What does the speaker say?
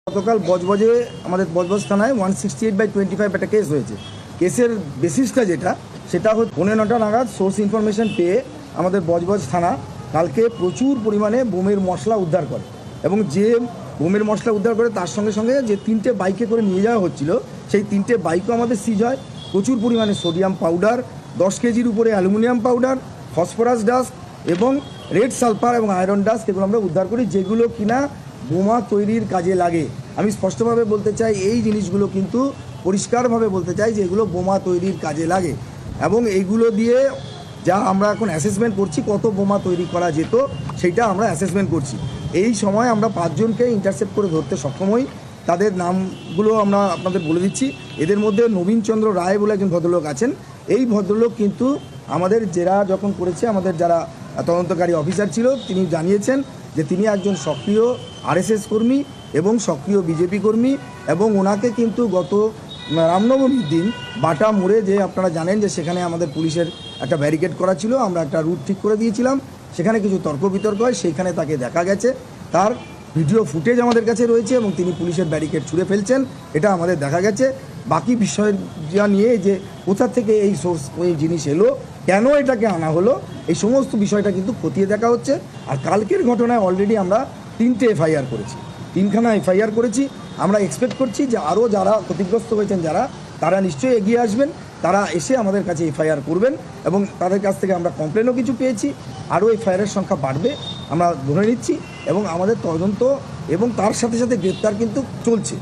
গতকাল বজবজে আমাদের বজবজ থানায় 168/25 একটা কেস হয়েছে। কেসের বেসিসটা সেটা হচ্ছে 9:30 নাগাদ সোর্স ইনফরমেশন পেয়ে আমাদের বজবজ থানা কালকে প্রচুর পরিমাণে বোমের মশলা উদ্ধার করে এবং যে বোমের মশলা উদ্ধার করে তার সঙ্গে সঙ্গে যে 3টে বাইকে করে নিয়ে যাওয়া হচ্ছিল সেই 3টে বাইকও আমাদের সিজ হয়। প্রচুর পরিমাণে সোডিয়াম পাউডার, 10 কেজির উপরে অ্যালুমিনিয়াম পাউডার, ফসফরাস ডাস্ট এবং রেড সালফার এবং আয়রন ডাস্ট এগুলো আমরা উদ্ধার করি, যেগুলো কিনা বোমা তৈরির কাজে লাগে। আমি স্পষ্টভাবে বলতে চাই, এই জিনিসগুলো কিন্তু পরিষ্কারভাবে বলতে চাই যে এগুলো বোমা তৈরির কাজে লাগে এবং এইগুলো দিয়ে যা আমরা এখন অ্যাসেসমেন্ট করছি কত বোমা তৈরি করা যেত সেইটা আমরা অ্যাসেসমেন্ট করছি। এই সময় আমরা 5 জনকে ইন্টারসেপ্ট করে ধরতে সক্ষম হই। তাদের নামগুলো আমরা আপনাদের বলে দিচ্ছি। এদের মধ্যে নবীন চন্দ্র রায় বলে একজন ভদ্রলোক আছেন। এই ভদ্রলোক কিন্তু আমাদের জেরা যখন করেছে, আমাদের যারা তদন্তকারী অফিসার ছিল তিনি জানিয়েছেন যে তিনি একজন সক্রিয় আরএসএস কর্মী এবং সক্রিয় বিজেপি কর্মী এবং ওনাকে কিন্তু গত রামনবমীর দিন বাটা মোড়ে, যে আপনারা জানেন যে সেখানে আমাদের পুলিশের একটা ব্যারিকেড করা ছিল, আমরা একটা রুট ঠিক করে দিয়েছিলাম, সেখানে কিছু তর্ক বিতর্ক হয়, সেইখানে তাকে দেখা গেছে। তার ভিডিও ফুটেজ আমাদের কাছে রয়েছে এবং তিনি পুলিশের ব্যারিকেড ছুঁড়ে ফেলছেন, এটা আমাদের দেখা গেছে। বাকি বিষয় যা নিয়ে যে কোথা থেকে এই সোর্স ওই জিনিস এলো, কেন এটাকে আনা হলো, এই সমস্ত বিষয়টা কিন্তু খতিয়ে দেখা হচ্ছে। আর কালকের ঘটনায় অলরেডি আমরা 3টে এফআইআর করেছি, 3খানা এফআইআর করেছি। আমরা এক্সপেক্ট করছি যে আরও যারা ক্ষতিগ্রস্ত হয়েছেন তারা নিশ্চয়ই এগিয়ে আসবেন, তারা এসে আমাদের কাছে এফআইআর করবেন এবং তাদের কাছ থেকে আমরা কমপ্লেনও কিছু পেয়েছি। আরও এফআইআরের সংখ্যা বাড়বে আমরা ধরে নিচ্ছি এবং আমাদের তদন্ত এবং তার সাথে সাথে গ্রেপ্তার কিন্তু চলছে।